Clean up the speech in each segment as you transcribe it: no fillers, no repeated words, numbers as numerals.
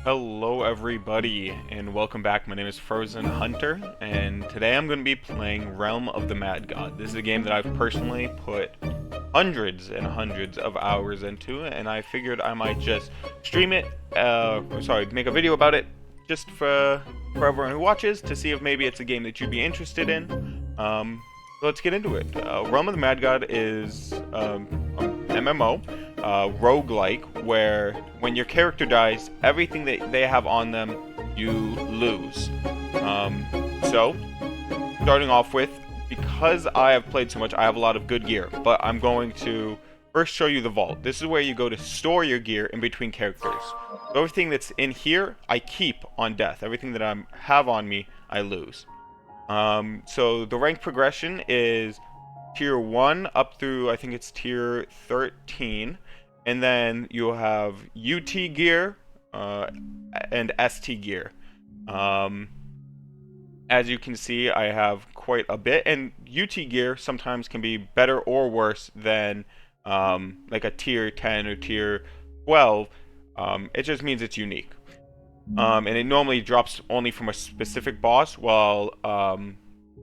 Hello everybody, and welcome back. My name is Frozen Hunter, and today I'm going to be playing Realm of the Mad God. This is a game that I've personally put hundreds and hundreds of hours into, and I figured I might just stream it, make a video about it, just for everyone who watches, to see if maybe it's a game that you'd be interested in. So let's get into it. Realm of the Mad God is an MMO. Roguelike, where when your character dies, everything that they have on them, you lose. So, starting off with, because I have played so much, I have a lot of good gear, but I'm going to first show you the vault. This is where you go to store your gear in between characters. So everything that's in here, I keep on death. Everything that I have on me, I lose. So the rank progression is tier 1 up through, I think it's tier 13. And then you'll have UT gear and ST gear. As you can see, I have quite a bit. And UT gear sometimes can be better or worse than like a tier 10 or tier 12. It just means it's unique. And it normally drops only from a specific boss, while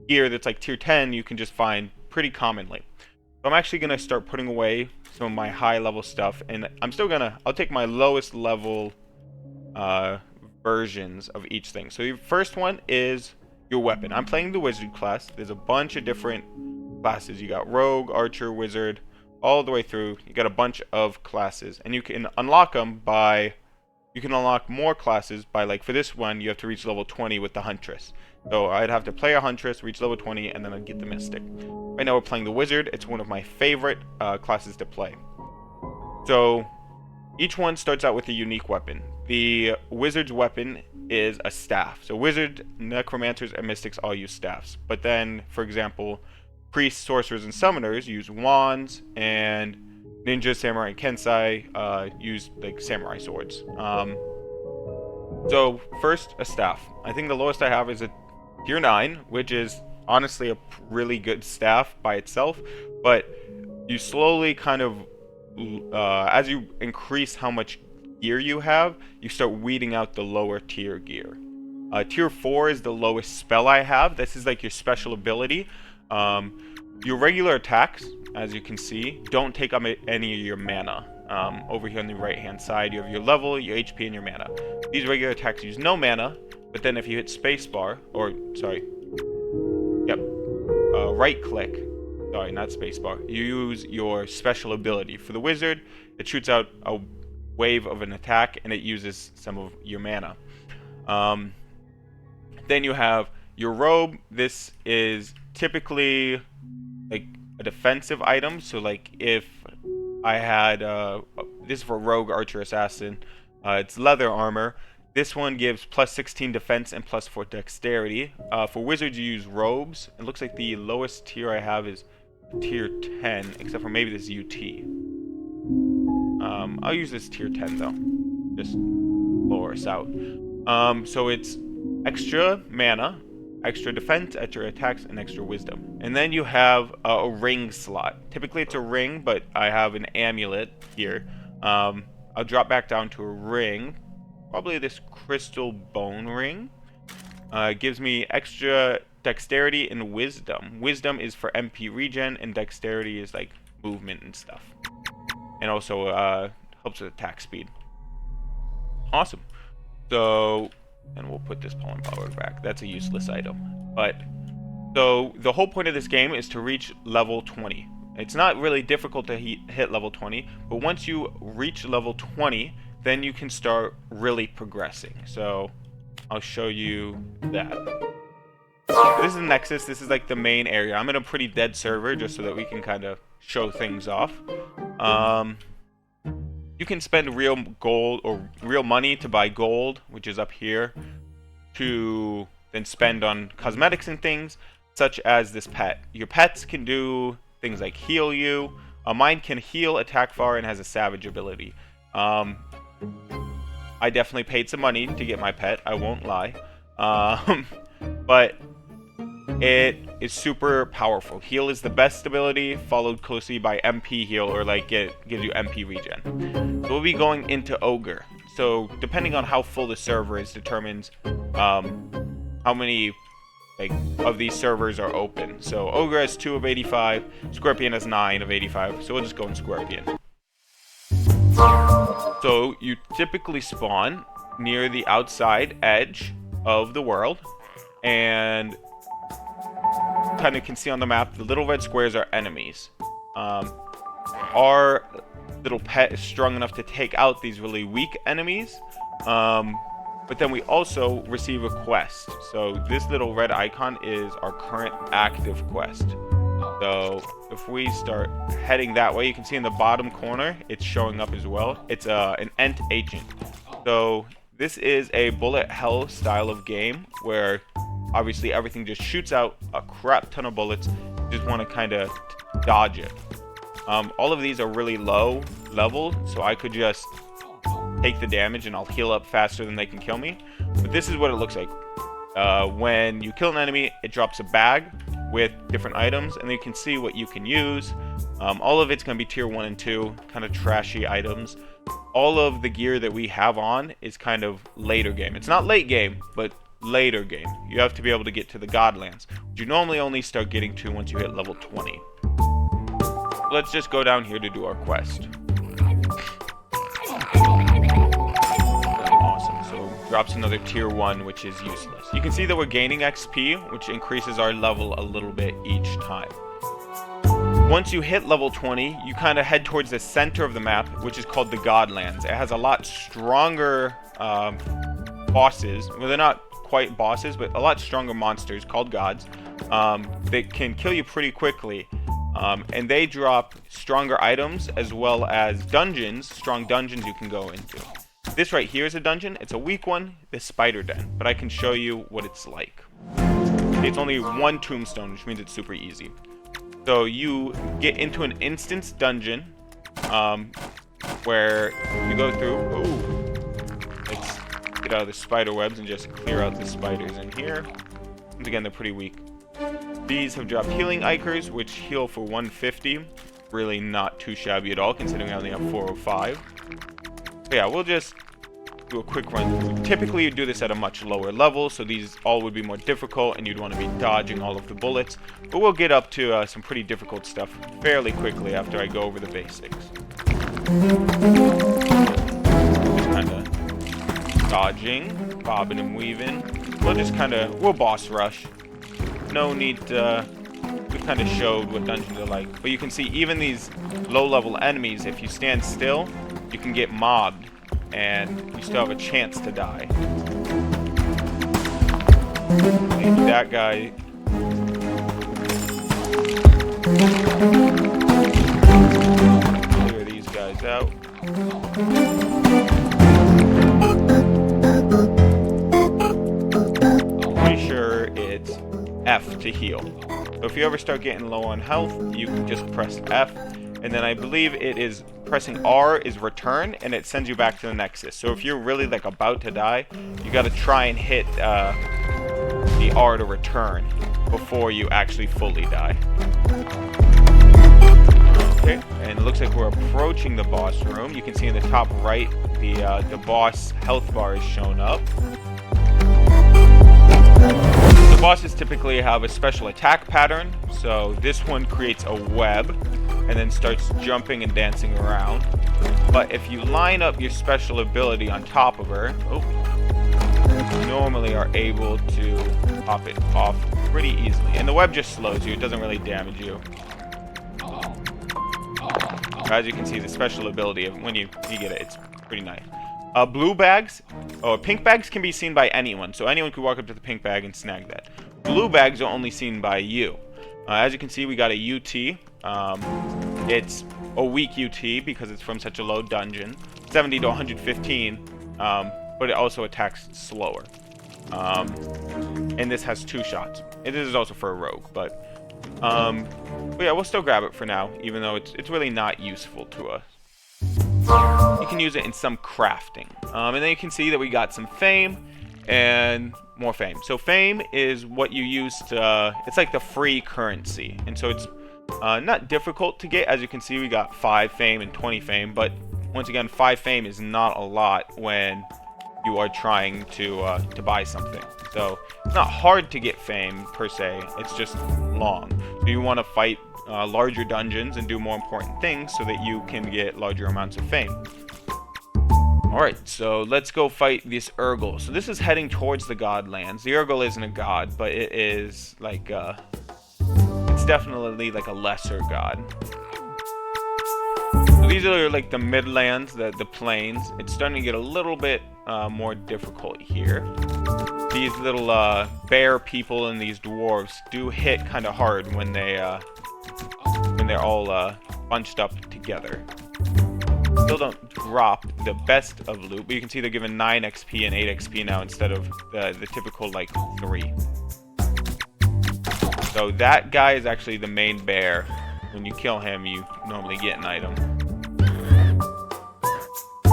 gear that's like tier 10 you can just find pretty commonly. So I'm actually going to start putting away some of my high level stuff, and I'll take my lowest level versions of each thing. So your first one is your weapon. I'm playing the wizard class. There's a bunch of different classes. You got rogue, archer, wizard, all the way through. You got a bunch of classes, and you can unlock them by, you can unlock more classes by, like for this one, you have to reach level 20 with the huntress. So I'd have to play a huntress, reach level 20, and then I'd get the mystic. Right now we're playing the wizard. It's one of my favorite classes to play. So each one starts out with a unique weapon. The wizard's weapon is a staff. So wizard, necromancers, and mystics all use staffs. But then, for example, priests, sorcerers, and summoners use wands, and ninjas, samurai, and kensai use like samurai swords. So first, a staff. I think the lowest I have is a tier 9, which is honestly a really good staff by itself, but you slowly kind of, as you increase how much gear you have, you start weeding out the lower tier gear. Tier 4 is the lowest spell I have. This is like your special ability. Your regular attacks, as you can see, don't take up any of your mana. Over here on the right hand side, you have your level, your HP, and your mana. These regular attacks use no mana, but then if you hit spacebar, or sorry, right click, sorry, not spacebar, you use your special ability. For the wizard, it shoots out a wave of an attack, and it uses some of your mana. Then you have your robe. This is typically like a defensive item. So like if I had this is for rogue, archer, assassin, it's leather armor. This one gives plus 16 defense and plus 4 dexterity. For wizards, you use robes. It looks like the lowest tier I have is tier 10, except for maybe this UT. I'll use this tier 10 though, just lower us out. So it's extra mana, extra defense, extra attacks, and extra wisdom. And then you have a ring slot. Typically it's a ring, but I have an amulet here. I'll drop back down to a ring. Probably this crystal bone ring. It gives me extra dexterity and wisdom. Wisdom is for MP regen, and dexterity is like movement and stuff. And also helps with attack speed. Awesome. So, and we'll put this pollen power back. That's a useless item. But, so the whole point of this game is to reach level 20. It's not really difficult to hit level 20, but once you reach level 20, then you can start really progressing. So I'll show you that. This is the Nexus. This is like the main area. I'm in a pretty dead server just so that we can kind of show things off. You can spend real gold or real money to buy gold, which is up here, to then spend on cosmetics and things, such as this pet. Your pets can do things like heal you. Mine can heal, attack far, and has a savage ability. I definitely paid some money to get my pet, I won't lie. But it is super powerful. Heal is the best ability, followed closely by MP heal, or like it gives you MP regen. So we'll be going into Ogre. So depending on how full the server is determines how many of these servers are open. So Ogre has 2 of 85, Scorpion has 9 of 85, so we'll just go in Scorpion. So you typically spawn near the outside edge of the world, and kind of can see on the map the little red squares are enemies. Our little pet is strong enough to take out these really weak enemies, but then we also receive a quest. So this little red icon is our current active quest. So if we start heading that way, you can see in the bottom corner it's showing up as well. It's an Ent agent. So this is a bullet hell style of game where obviously everything just shoots out a crap ton of bullets. You just want to kind of dodge it. All of these are really low level, so I could just take the damage and I'll heal up faster than they can kill me. But this is what it looks like. When you kill an enemy, it drops a bag with different items, and you can see what you can use. All of it's going to be tier 1 and 2, kind of trashy items. All of the gear that we have on is kind of later game. It's not late game, but later game. You have to be able to get to the Godlands, which you normally only start getting to once you hit level 20. Let's just go down here to do our quest. Awesome. So drops another tier 1, which is useless. You can see that we're gaining XP, which increases our level a little bit each time. Once you hit level 20, you kind of head towards the center of the map, which is called the Godlands. It has a lot stronger bosses. Well, they're not quite bosses, but a lot stronger monsters called gods that can kill you pretty quickly. And they drop stronger items as well as dungeons, strong dungeons you can go into. This right here is a dungeon. It's a weak one, the Spider Den, but I can show you what it's like. It's only 1 tombstone, which means it's super easy. So you get into an instance dungeon where you go through. Ooh, let's get out of the spider webs and just clear out the spiders in here. Once again, they're pretty weak. These have dropped healing ichors, which heal for 150. Really not too shabby at all, considering I only have 405. But yeah, we'll just do a quick run through. Typically, you do this at a much lower level, so these all would be more difficult, and you'd want to be dodging all of the bullets. But we'll get up to some pretty difficult stuff fairly quickly after I go over the basics. Just kind of dodging, bobbing and weaving. We'll boss rush. No need to, we kind of showed what dungeons are like. But you can see even these low-level enemies, if you stand still, you can get mobbed, and you still have a chance to die. Maybe that guy. Clear these guys out. Pretty sure it's F to heal. So if you ever start getting low on health, you can just press F, and then I believe it is pressing R is return, and it sends you back to the Nexus. So if you're really like about to die, you got to try and hit the R to return before you actually fully die. Okay, and it looks like we're approaching the boss room. You can see in the top right, the boss health bar is shown up. The bosses typically have a special attack pattern, so this one creates a web and then starts jumping and dancing around. But if you line up your special ability on top of her, you normally are able to pop it off pretty easily. And the web just slows you, it doesn't really damage you. As you can see, the special ability, when you get it, it's pretty nice. Pink bags can be seen by anyone, so anyone could walk up to the pink bag and snag that. Blue bags are only seen by you. As you can see, we got a UT. It's a weak UT because it's from such a low dungeon, 70 to 115, but it also attacks slower. And this has 2 shots. This is also for a rogue, but yeah, we'll still grab it for now, even though it's really not useful to us. You can use it in some crafting. And then you can see that we got some fame and more fame. So fame is what you use to, it's like the free currency. And so it's not difficult to get. As you can see, we got 5 fame and 20 fame, but once again, 5 fame is not a lot when you are trying to buy something. So it's not hard to get fame per se, it's just long. So you want to fight larger dungeons and do more important things so that you can get larger amounts of fame. Alright, so let's go fight this Urgle. So this is heading towards the Godlands. The Urgle isn't a god, but it is like it's definitely like a lesser god. So these are like the midlands, the plains. It's starting to get a little bit more difficult here. These little bear people and these dwarves do hit kind of hard when they're all bunched up together. Still don't drop the best of loot, but you can see they're given 9 XP and 8 XP now instead of the typical like 3. So that guy is actually the main bear. When you kill him, you normally get an item.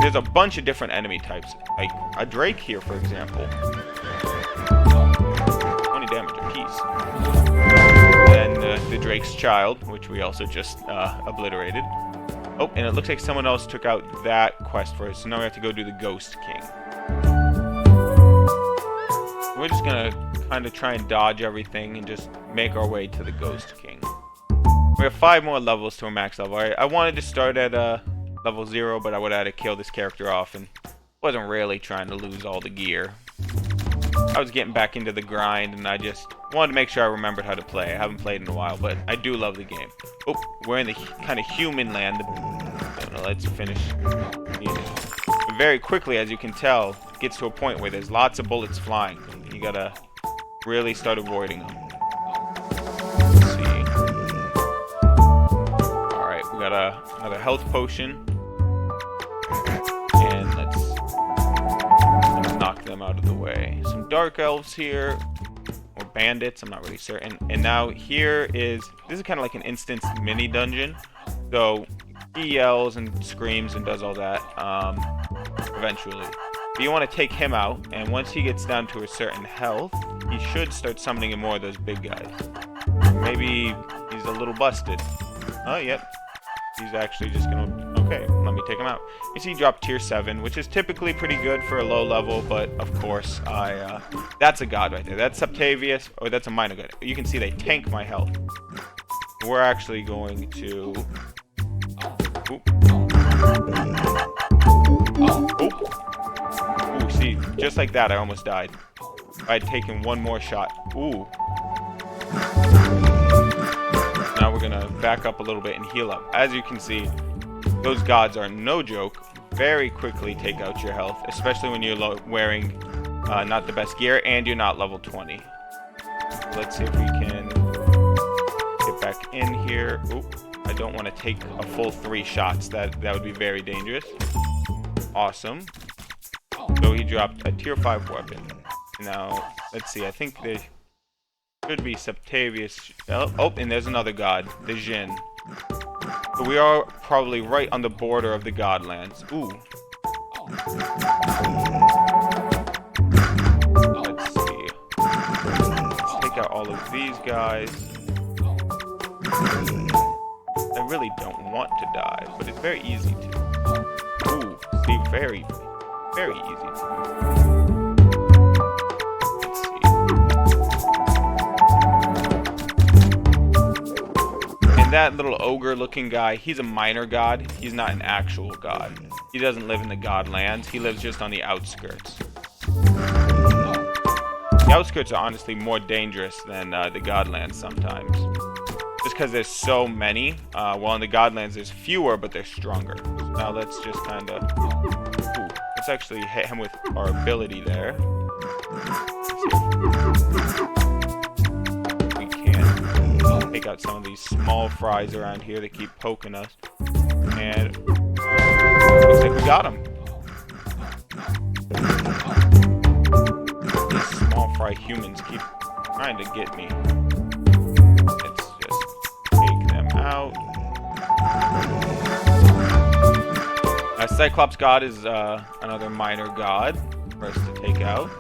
There's a bunch of different enemy types, like a drake here, for example. 20 damage apiece. And the drake's child, which we also just obliterated. Oh, and it looks like someone else took out that quest for us, so now we have to go do the Ghost King. We're just gonna kind of try and dodge everything and just make our way to the Ghost King. We have 5 more levels to a max level. I wanted to start at level 0, but I would have had to kill this character off, and wasn't really trying to lose all the gear. I was getting back into the grind, and I just wanted to make sure I remembered how to play. I haven't played in a while, but I do love the game. Oh, we're in the kind of human land. Let's finish. Very quickly, as you can tell, it gets to a point where there's lots of bullets flying. You gotta really start avoiding them. Let's see. Alright, we got another health potion. And let's knock them out of the way. Some dark elves here. Or bandits, I'm not really certain. And now here this is kind of like an instance mini dungeon. So he yells and screams and does all that eventually. But you want to take him out, and once he gets down to a certain health, he should start summoning in more of those big guys. Maybe he's a little busted. Oh, yep. He's actually just gonna... Okay, let me take him out. You see he dropped tier 7, which is typically pretty good for a low level, but of course, that's a god right there. That's Septavius, or that's a minor god. You can see they tank my health. We're actually going to... Oop. Ooh, see, just like that, I almost died. I had taken one more shot. Ooh. Now we're gonna back up a little bit and heal up. As you can see, those gods are no joke. Very quickly take out your health, especially when you're wearing not the best gear and you're not level 20. Let's see if we can get back in here. Oop. I don't want to take a full 3 shots. That would be very dangerous. Awesome. So he dropped a tier 5 weapon. Now, let's see. I think there should be Septavius. Oh, and there's another god, the Jinn. So we are probably right on the border of the Godlands. Ooh. Let's see. Let's take out all of these guys. I really don't want to die, but it's very easy to. Ooh, see, very, very easy to. Let's see. And that little ogre-looking guy, he's a minor god. He's not an actual god. He doesn't live in the Godlands. He lives just on the outskirts. The outskirts are honestly more dangerous than the Godlands sometimes. Just because there's so many. While in the Godlands there's fewer, but they're stronger. So now let's just kind of... Ooh, let's actually hit him with our ability there. We can take out some of these small fries around here that keep poking us. And... looks like we got him. These small fry humans keep trying to get me. Out. Cyclops God is another minor god for us to take out.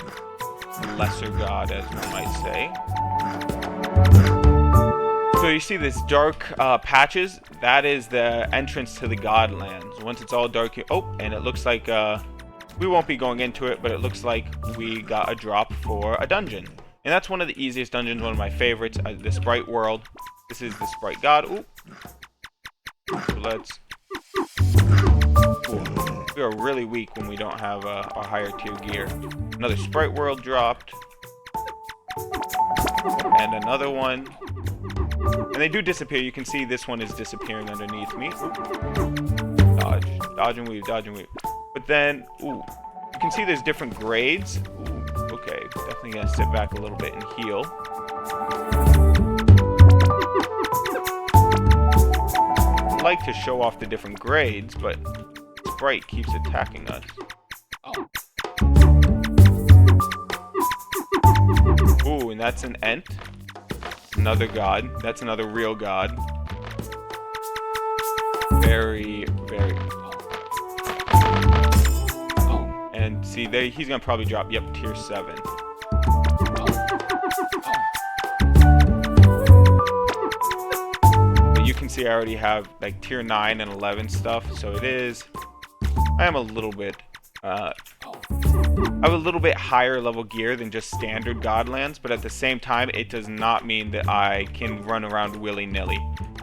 A lesser god, as one might say. So you see this dark patches? That is the entrance to the Godlands. Once it's all dark, and it looks like we won't be going into it, but it looks like we got a drop for a dungeon. And that's one of the easiest dungeons, one of my favorites, the Sprite World. This is the Sprite God. Ooh. So let's... Ooh. We are really weak when we don't have our higher tier gear. Another Sprite World dropped. And another one. And they do disappear. You can see this one is disappearing underneath me. Ooh. Dodge. Dodge and weave. Dodge and weave. But then, ooh. You can see there's different grades. Ooh. Okay. Definitely gonna sit back a little bit and heal. I'd like to show off the different grades, but Sprite keeps attacking us. Ooh, and that's an Ent. Another god. That's another real god. Very, very... And see, he's gonna probably drop, yep, tier 7. But you can see I already have like tier 9 and 11 stuff, so it is... I am a little bit... I have a little bit higher level gear than just standard Godlands, but at the same time, it does not mean that I can run around willy-nilly.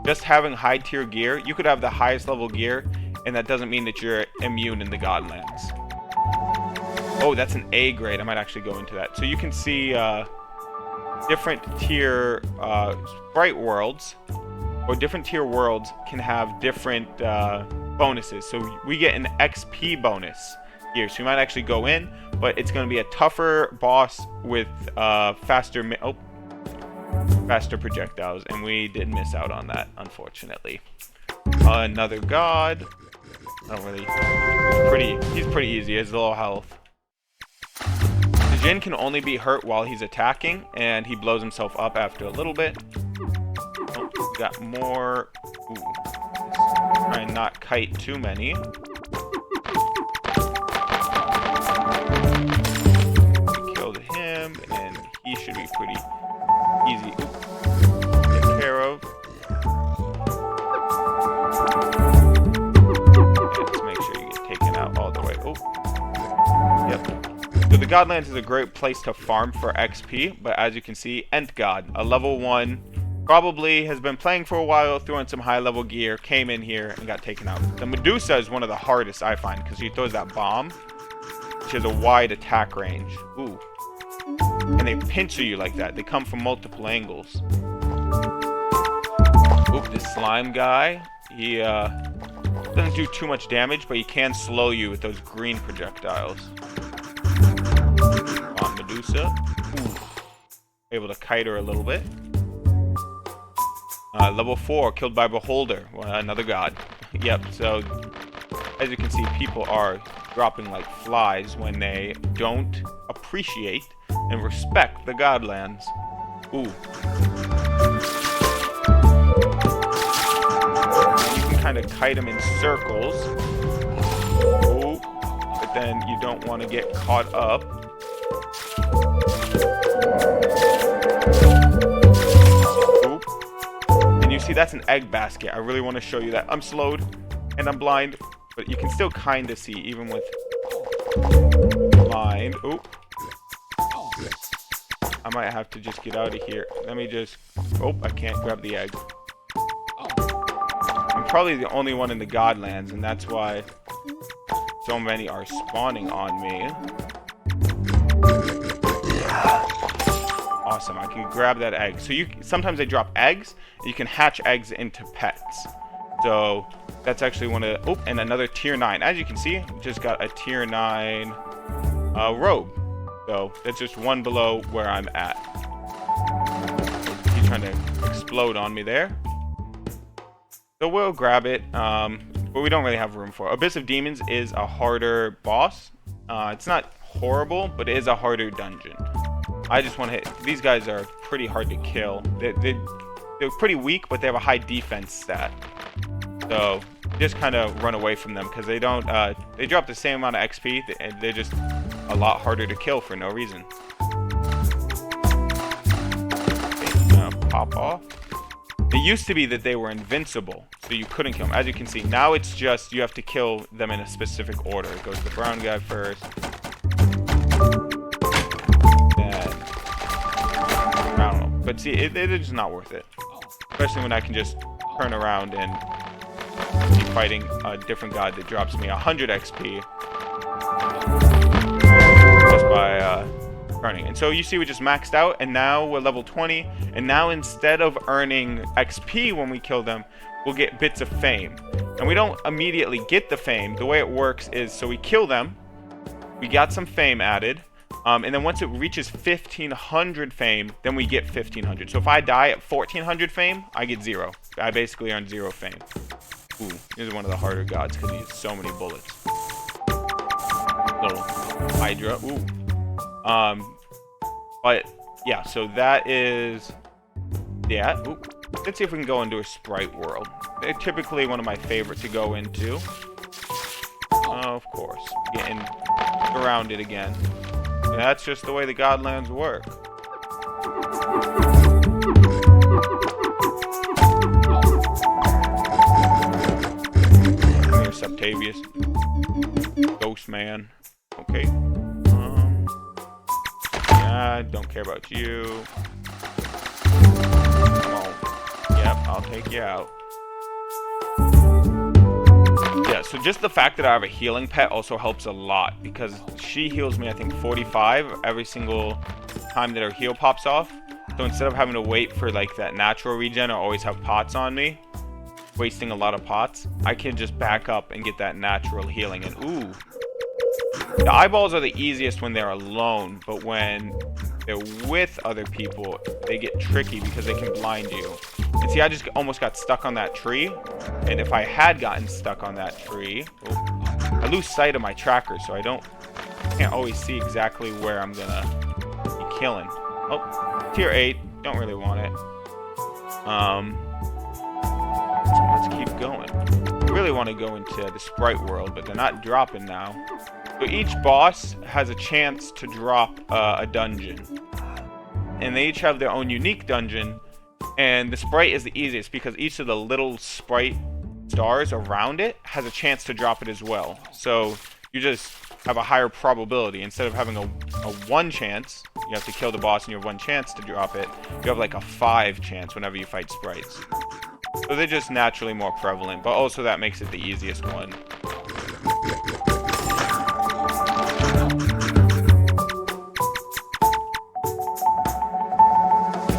Just having high tier gear, you could have the highest level gear, and that doesn't mean that you're immune in the Godlands. Oh, that's an A grade. I might actually go into that. So you can see different tier Sprite worlds, or different tier worlds can have different bonuses. So we get an XP bonus here. So you might actually go in, but it's going to be a tougher boss with faster projectiles, and we did miss out on that, unfortunately. Another god. I don't really... He's pretty easy. He has low health. The Jin can only be hurt while he's attacking, and he blows himself up after a little bit. Oh, we got more... Ooh. Try and not kite too many. We killed him, and he should be pretty easy to take care of. Yeah, just make sure you get taken out all the way. Oh, yep. So the Godlands is a great place to farm for XP, but as you can see, Ent God, a level 1, probably has been playing for a while, threw in some high level gear, came in here and got taken out. The Medusa is one of the hardest I find, because she throws that bomb, which has a wide attack range. Ooh. And they pincer you like that. They come from multiple angles. Oop, this slime guy, he doesn't do too much damage, but he can slow you with those green projectiles. On Medusa. Ooh. Able to kite her a little bit. Level 4, killed by Beholder, another god. Yep, so as you can see, people are dropping like flies when they don't appreciate and respect the Godlands. Ooh. You can kind of kite them in circles. Ooh. But then you don't want to get caught up. You see, that's an egg basket. I really want to show you that. I'm slowed and I'm blind, but you can still kind of see even with blind. Oh, I might have to just get out of here. Let me just... Oh, I can't grab the egg. I'm probably the only one in the Godlands, and that's why so many are spawning on me. Awesome, I can grab that egg. So sometimes they drop eggs, and you can hatch eggs into pets. So that's actually one of the... Oh, and another tier 9. As you can see, we just got a tier 9 rogue. So that's just one below where I'm at. He's trying to explode on me there. So we'll grab it, but we don't really have room for it. Abyss of Demons is a harder boss. It's not horrible, but it is a harder dungeon. I just want to hit... These guys are pretty hard to kill. They're pretty weak, but they have a high defense stat. So just kind of run away from them, because they don't... they drop the same amount of XP, and they're just a lot harder to kill for no reason. Okay, pop off. It used to be that they were invincible, so you couldn't kill them. As you can see, now it's just you have to kill them in a specific order. It goes to the brown guy first. Then, I don't know. But see, it is just not worth it. Especially when I can just turn around and be fighting a different god that drops me 100 XP. Just by turning. And so you see we just maxed out, and now we're level 20, and now instead of earning XP when we kill them, we'll get bits of fame. And we don't immediately get the fame. The way it works is, so we kill them, we got some fame added, and then once it reaches 1500 fame, then we get 1500. So if I die at 1400 fame, I get 0. I basically earn 0 fame. Ooh, this is one of the harder gods because he has so many bullets. Little Hydra. Ooh. But yeah, so that is that. Ooh. Let's see if we can go into a sprite world. They're typically one of my favorite to go into. Of course, getting surrounded again. And that's just the way the Godlands work. There's Septavius. Ghost Man. Okay. Yeah, don't care about you. Come on. Yep, I'll take you out. Yeah, so just the fact that I have a healing pet also helps a lot, because she heals me, I think, 45 every single time that her heal pops off. So instead of having to wait for like that natural regen or always have pots on me, wasting a lot of pots, I can just back up and get that natural healing. And ooh, the eyeballs are the easiest when they're alone, but when they're with other people, they get tricky because they can blind you. And see, I just almost got stuck on that tree, and if I had gotten stuck on that tree, I lose sight of my tracker, so I can't always see exactly where I'm gonna be killing. Oh, tier 8, don't really want it. So let's keep going. I really want to go into the sprite world, but they're not dropping now. So each boss has a chance to drop a dungeon, and they each have their own unique dungeon. And the sprite is the easiest because each of the little sprite stars around it has a chance to drop it as well. So you just have a higher probability. Instead of having a 1 chance, you have to kill the boss and you have 1 chance to drop it. You have like a 5 chance whenever you fight sprites. So they're just naturally more prevalent, but also that makes it the easiest one.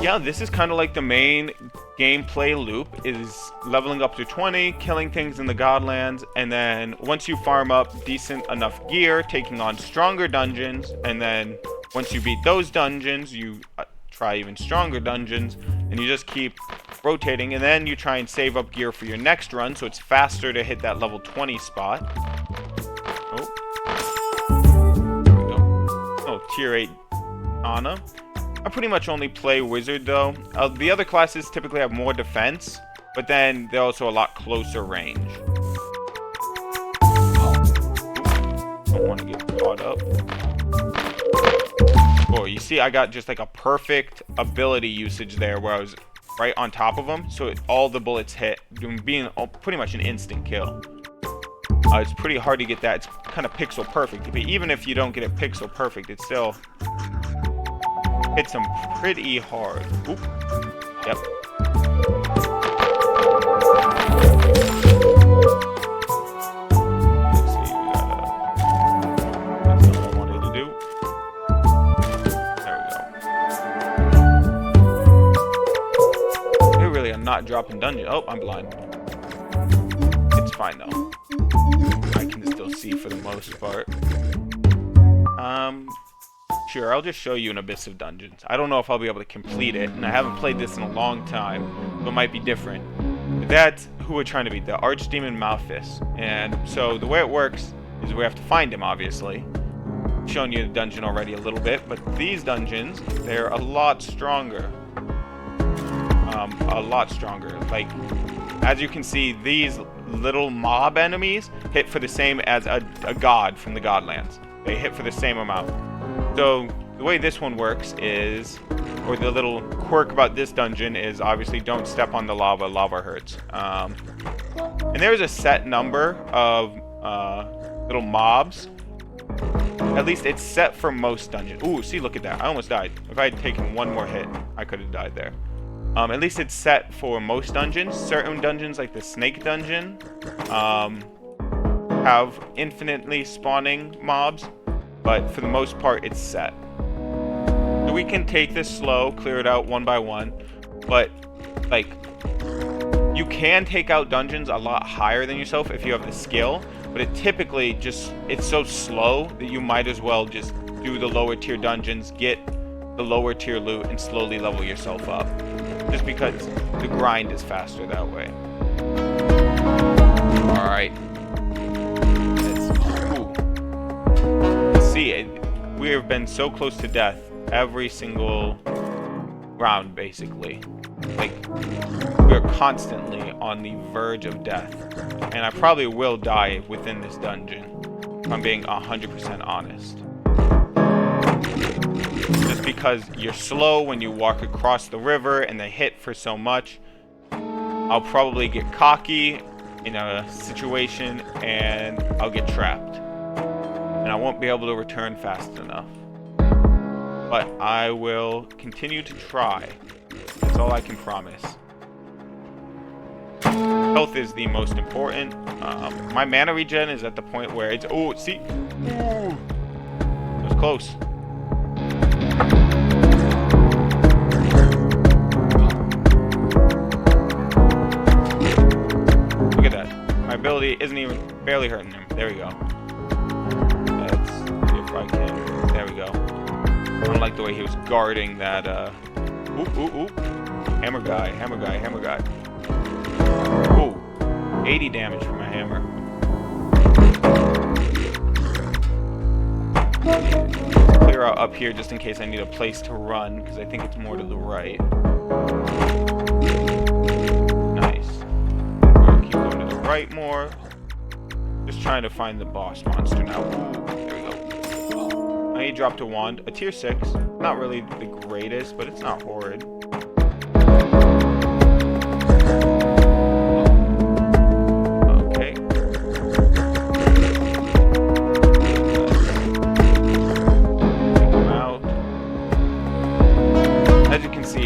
Yeah, this is kind of like the main gameplay loop, is leveling up to 20, killing things in the Godlands, and then once you farm up decent enough gear, taking on stronger dungeons, and then once you beat those dungeons, you try even stronger dungeons, and you just keep rotating, and then you try and save up gear for your next run, so it's faster to hit that level 20 spot. Oh. There we go. Oh, tier 8 Ana. I pretty much only play wizard though. The other classes typically have more defense, but then they're also a lot closer range. Don't want to get caught up. Oh, you see I got just like a perfect ability usage there where I was right on top of them, so all the bullets hit, being pretty much an instant kill. It's pretty hard to get that. It's kind of pixel perfect, but even if you don't get it pixel perfect, it still hits them pretty hard. Oop. Yep. Let's see, we gotta... That's not what I wanted to do. There we go. They really are not dropping dungeon. Oh, I'm blind. It's fine though. I can still see for the most part. Sure, I'll just show you an Abyss of Dungeons. I don't know if I'll be able to complete it, and I haven't played this in a long time, so it might be different. But that's who we're trying to beat, the Archdemon Malphus. And so the way it works is we have to find him, obviously. I've shown you the dungeon already a little bit, but these dungeons, they're a lot stronger. A lot stronger. Like, as you can see, these little mob enemies hit for the same as a god from the Godlands. They hit for the same amount. So the way this one works is or the little quirk about this dungeon is obviously don't step on the lava. Lava hurts. And there's a set number of little mobs. At least it's set for most dungeons. Ooh, see, look at that. I almost died. If I had taken one more hit, I could have died there. At least it's set for most dungeons. Certain dungeons, like the snake dungeon, have infinitely spawning mobs, but for the most part, it's set. So we can take this slow, clear it out one by one, but like you can take out dungeons a lot higher than yourself if you have the skill, but it typically it's so slow that you might as well just do the lower tier dungeons, get the lower tier loot, and slowly level yourself up. Just because the grind is faster that way. Alright. Let's see, we have been so close to death every single round, basically. Like, we're constantly on the verge of death. And I probably will die within this dungeon, if I'm being 100% honest. Just because you're slow when you walk across the river and they hit for so much, I'll probably get cocky in a situation and I'll get trapped. And I won't be able to return fast enough. But I will continue to try. That's all I can promise. Health is the most important. My mana regen is at the point where it's... Oh, see? Ooh. It was close. Look at that. My ability isn't even barely hurting him. There we go. Let's see if I can... There we go. I don't like the way he was guarding that... Ooh. Hammer guy, hammer guy, hammer guy. Ooh. 80 damage from my hammer. Clear out up here just in case I need a place to run, because I think it's more to the right. Nice. We'll keep going to the right more. Just trying to find the boss monster now. Ooh, there we go. Now he dropped a wand. A tier 6. Not really the greatest, but it's not horrid.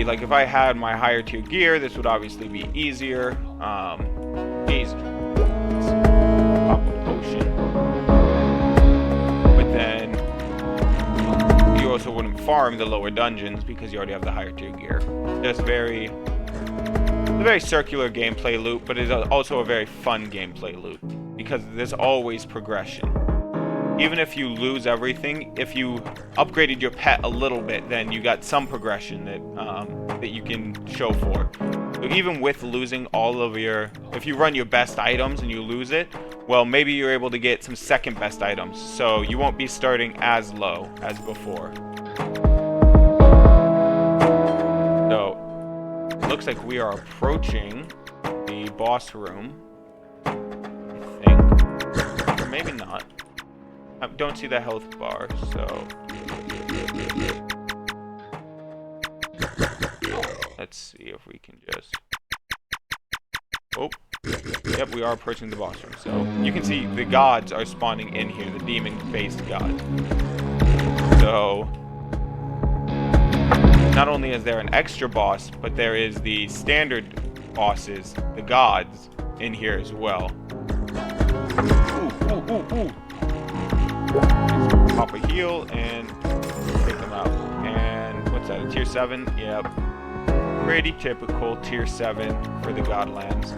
Like if I had my higher tier gear, this would obviously be easier. Easy. Pop a potion. But then you also wouldn't farm the lower dungeons because you already have the higher tier gear. Just a very circular gameplay loop, but it's also a very fun gameplay loop because there's always progression. Even if you lose everything, if you upgraded your pet a little bit, then you got some progression that you can show for. So even with losing all of your... If you run your best items and you lose it, well, maybe you're able to get some second best items. So you won't be starting as low as before. So, it looks like we are approaching the boss room. I think. Or maybe not. I don't see the health bar, so... Let's see if we can just... Oh. Yep, we are approaching the boss room. So, you can see the gods are spawning in here, the demon-faced gods. So... Not only is there an extra boss, but there is the standard bosses, the gods, in here as well. Ooh. Pop a heal and take them out. And what's that? A tier 7? Yep. Pretty typical tier 7 for the Godlands.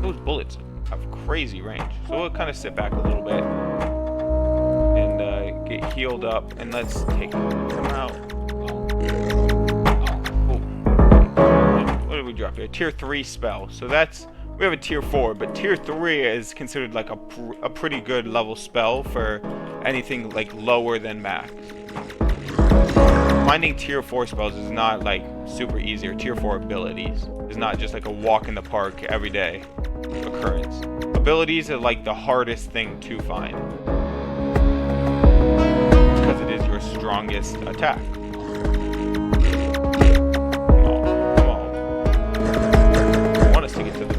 Those bullets have crazy range. So we'll kind of sit back a little bit and get healed up. And let's take them out. Oh. What did we drop here? Tier 3 spell. So that's... We have a tier 4, but tier 3 is considered like a pretty good level spell for anything like lower than max. Finding tier 4 spells is not like super easy, or tier 4 abilities. It's not just like a walk in the park everyday occurrence. Abilities are like the hardest thing to find. strongest attack.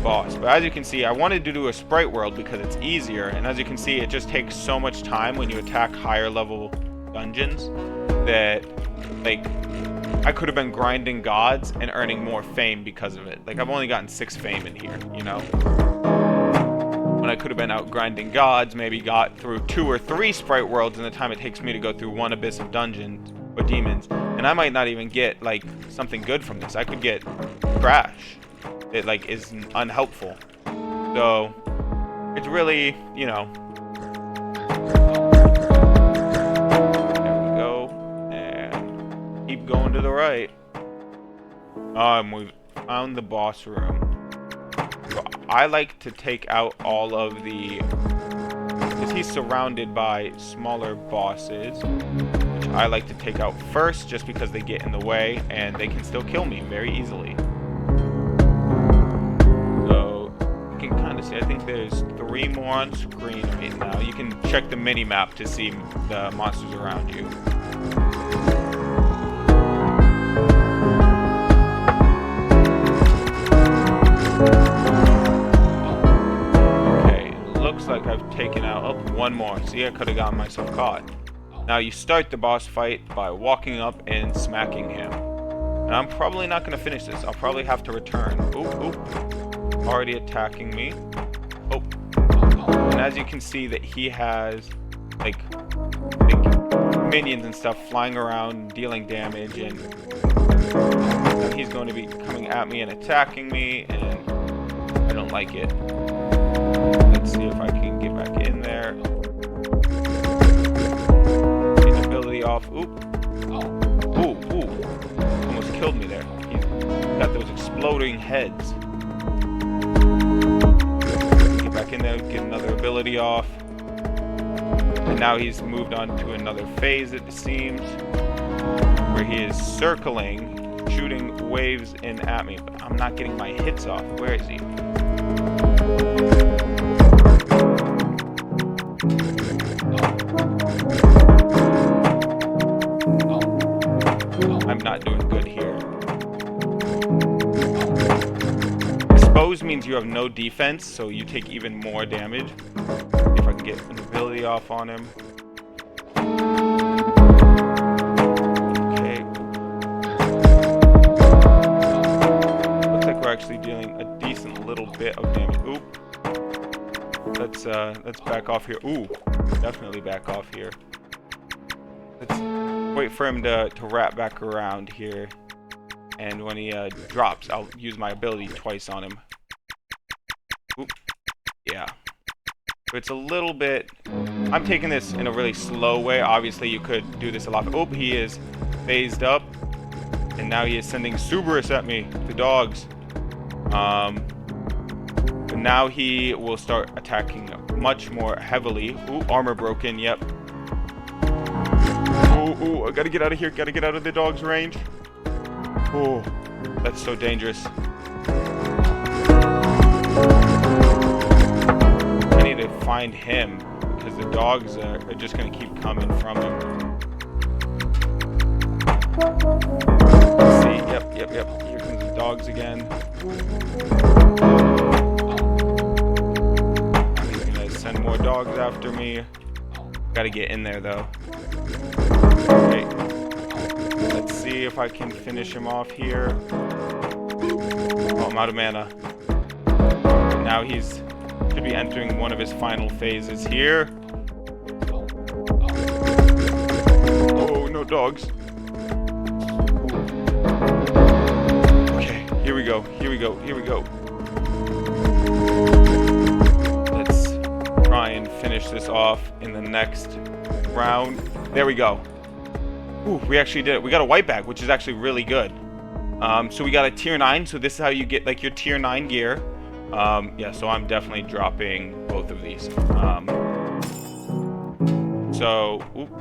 Boss. But as you can see, I wanted to do a sprite world because it's easier, and as you can see, it just takes so much time when you attack higher level dungeons that, like, I could have been grinding gods and earning more fame because of it. Like, I've only gotten 6 fame in here, you know? When I could have been out grinding gods, maybe got through 2 or 3 sprite worlds in the time it takes me to go through 1 abyss of dungeons or demons, and I might not even get, like, something good from this. I could get trash. It, like, is unhelpful. So, it's really, you know. There we go. And keep going to the right. We've found the boss room. So I like to take out all of the... because he's surrounded by smaller bosses, which I like to take out first just because they get in the way and they can still kill me very easily. I think there's 3 more on screen right now. You can check the mini-map to see the monsters around you. Okay, looks like I've taken out 1 more. See, I could have gotten myself caught. Now you start the boss fight by walking up and smacking him. And I'm probably not going to finish this. I'll probably have to return. Oop. Already attacking me. Oh. And as you can see that he has like minions and stuff flying around dealing damage, and he's going to be coming at me and attacking me, and I don't like it. Let's see if I can get back in there. Get the ability off. Oop. Ooh. Almost killed me there. He's got those exploding heads. Back in there, get another ability off, and now he's moved on to another phase, it seems, where he is circling, shooting waves in at me, but I'm not getting my hits off. Where is he? I'm not doing good here. Expose means you have no defense, so you take even more damage. If I can get an ability off on him. Okay. Looks like we're actually dealing a decent little bit of damage. Oop. Let's back off here. Ooh, definitely back off here. Let's wait for him to wrap back around here. And when he drops, I'll use my ability twice on him. Oop. Yeah. It's a little bit... I'm taking this in a really slow way. Obviously, you could do this a lot. Oh, he is phased up. And now he is sending Suberus at me. The dogs. And now he will start attacking much more heavily. Ooh, armor broken. Yep. Ooh, I gotta get out of here. Gotta get out of the dog's range. Oh, that's so dangerous. I need to find him because the dogs are just going to keep coming from him. Let's see, yep. Here comes the dogs again. He's going to send more dogs after me. Got to get in there though. Okay. Let's see if I can finish him off here. Oh, I'm out of mana. Now he's should be entering one of his final phases here. Oh, no dogs. Okay, here we go. Let's try and finish this off in the next round. There we go. Ooh, we actually did it. We got a white bag, which is actually really good. So we got a tier 9, so this is how you get like your tier 9 gear. Yeah, so I'm definitely dropping both of these.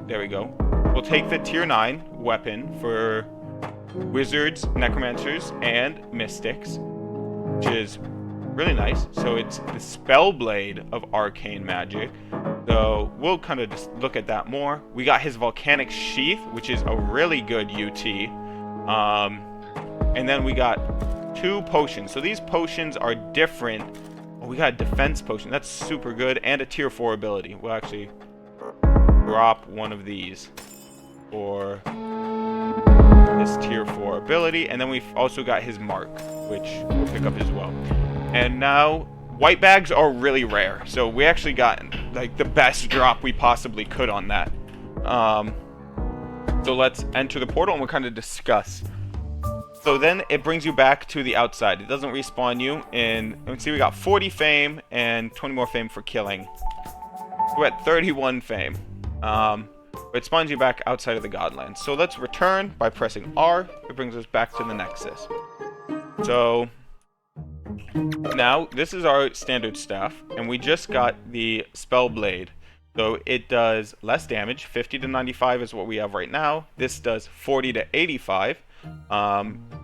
There we go. We'll take the tier 9 weapon for wizards, necromancers, and mystics, which is really nice. So it's the Spellblade of Arcane Magic. So we'll kind of just look at that more. We got his Volcanic Sheath, which is a really good UT. And then we got 2 potions. So these potions are different. Oh, we got a defense potion. That's super good. And a tier 4 ability. We'll actually drop one of these for this tier 4 ability. And then we've also got his mark, which we'll pick up as well. And now, white bags are really rare. So we actually got like the best drop we possibly could on that. So let's enter the portal and we'll kind of discuss. So then it brings you back to the outside. It doesn't respawn you. And let's see, we got 40 fame and 20 more fame for killing. We're at 31 fame. It spawns you back outside of the Godlands. So let's return by pressing R. It brings us back to the Nexus. So now this is our standard staff, and we just got the Spellblade. So it does less damage. 50 to 95 is what we have right now. This does 40 to 85.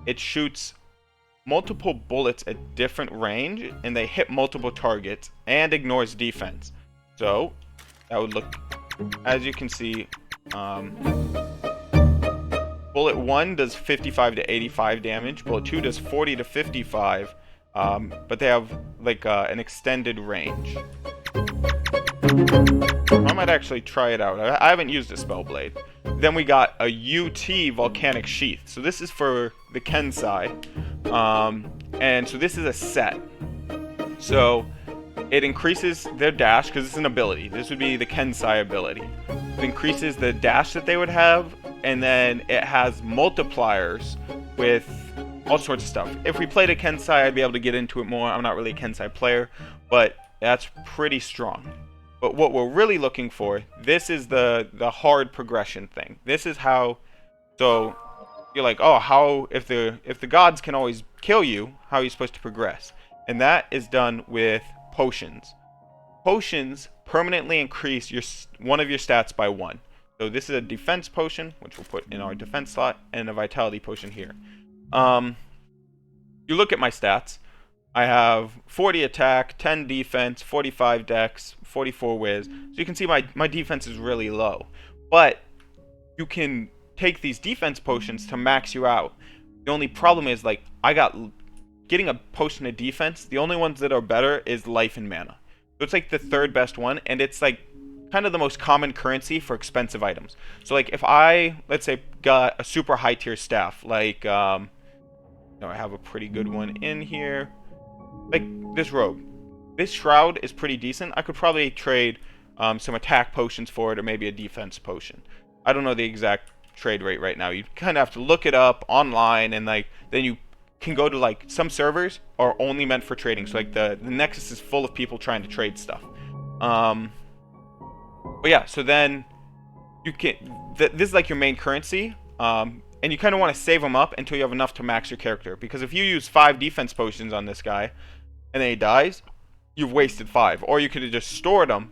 It shoots multiple bullets at different range, and they hit multiple targets and ignores defense. So that would look, as you can see, bullet 1 does 55 to 85 damage. Bullet 2 does 40 to 55. But they have like an extended range. I might actually try it out. I haven't used a Spellblade. Then we got a UT Volcanic Sheath. So this is for the Kensai. And so this is a set. So it increases their dash because it's an ability. This would be the Kensai ability. It increases the dash that they would have, and then it has multipliers with all sorts of stuff. If we played a Kensai, I'd be able to get into it more. I'm not really a Kensai player, but that's pretty strong. But what we're really looking for, this is the hard progression thing. This is how, so you're like, oh, how, if the gods can always kill you, how are you supposed to progress? And that is done with potions. Potions permanently increase one of your stats by 1. So this is a defense potion, which we'll put in our defense slot, and a vitality potion here. You look at my stats. I have 40 attack, 10 defense, 45 dex, 44 whiz. So you can see my defense is really low. But you can take these defense potions to max you out. The only problem is, like, getting a potion of defense, the only ones that are better is life and mana. So it's like the 3rd best one, and it's like kind of the most common currency for expensive items. So like if I, let's say, got a super high tier staff, like I have a pretty good one in here, like this robe. This shroud is pretty decent. I could probably trade some attack potions for it, or maybe a defense potion. I don't know the exact trade rate right now. You kind of have to look it up online, and like then you can go to, like, some servers are only meant for trading. So like the Nexus is full of people trying to trade stuff. But yeah, so then you can, this is like your main currency, and you kind of want to save them up until you have enough to max your character. Because if you use 5 defense potions on this guy, and then he dies, you've wasted 5. Or you could have just stored them,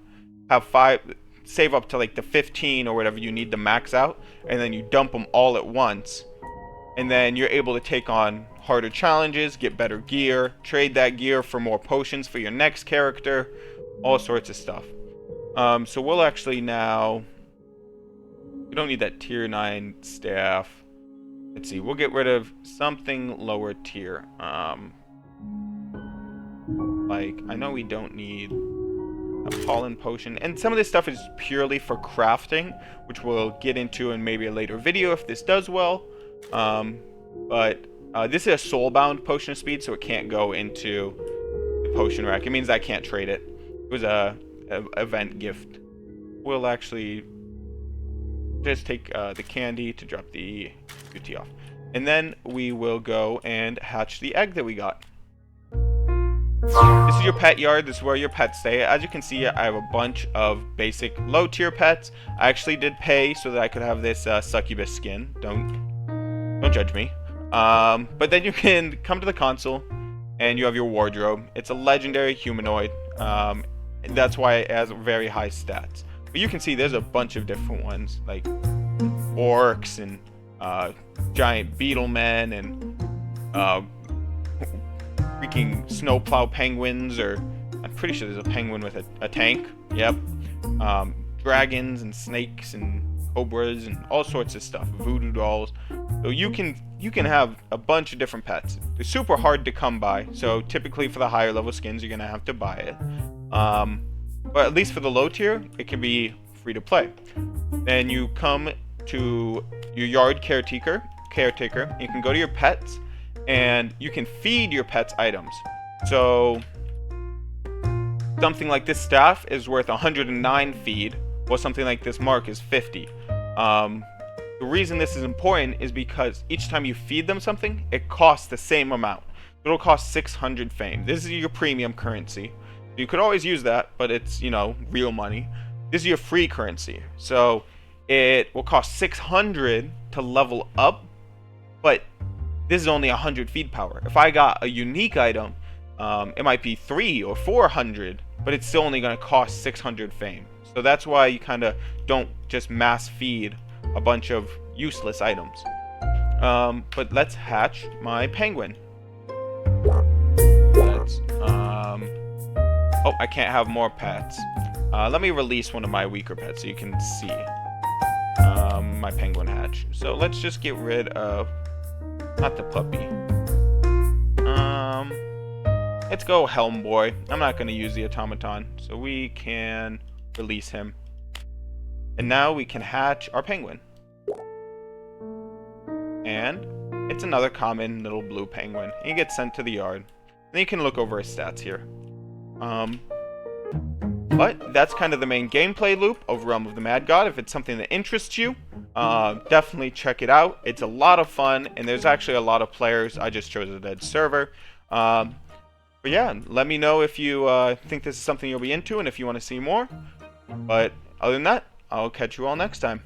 have 5, save up to like the 15 or whatever you need to max out, and then you dump them all at once. And then you're able to take on harder challenges, get better gear, trade that gear for more potions for your next character, all sorts of stuff. So we'll actually now, we don't need that tier 9 staff. Let's see, we'll get rid of something lower tier. Like, I know we don't need a pollen potion, and some of this stuff is purely for crafting, which we'll get into in maybe a later video if this does well. But this is a soulbound potion of speed, so it can't go into the potion rack. It means I can't trade it. It was a event gift. We'll actually just take the candy to drop the UT off, and then we will go and hatch the egg that we got. This is your pet yard. This is where your pets stay. As you can see, I have a bunch of basic low tier pets. I actually did pay so that I could have this succubus skin. Don't judge me. But then you can come to the console and you have your wardrobe. It's a legendary humanoid. That's why it has very high stats. But you can see there's a bunch of different ones, like orcs and giant beetle men and freaking snowplow penguins, or I'm pretty sure there's a penguin with a tank. Yep. Dragons and snakes and cobras and all sorts of stuff. Voodoo dolls. So you can have a bunch of different pets. They're super hard to come by. So typically for the higher level skins, you're gonna have to buy it. But at least for the low tier, it can be free to play. Then you come to your yard caretaker. You can go to your pets, and you can feed your pets items. So something like this staff is worth 109 feed, while something like this mark is 50. The reason this is important is because each time you feed them something, it costs the same amount. It'll cost 600 fame. This is your premium currency. You could always use that, but it's, you know, real money. This is your free currency. So it will cost 600 to level up, but this is only 100 feed power. If I got a unique item, it might be 300 or 400, but it's still only going to cost 600 fame. So that's why you kind of don't just mass feed a bunch of useless items. But let's hatch my penguin. Let's, oh, I can't have more pets. Let me release one of my weaker pets so you can see my penguin hatch. So let's just get rid of, not the puppy. Let's go Helm Boy. I'm not going to use the automaton, so we can release him. And now we can hatch our penguin. And it's another common little blue penguin. He gets sent to the yard. Then you can look over his stats here. But that's kind of the main gameplay loop of Realm of the Mad God. If it's something that interests you, definitely check it out. It's a lot of fun, and there's actually a lot of players. I just chose a dead server. But yeah, let me know if you think this is something you'll be into and if you want to see more. But other than that, I'll catch you all next time.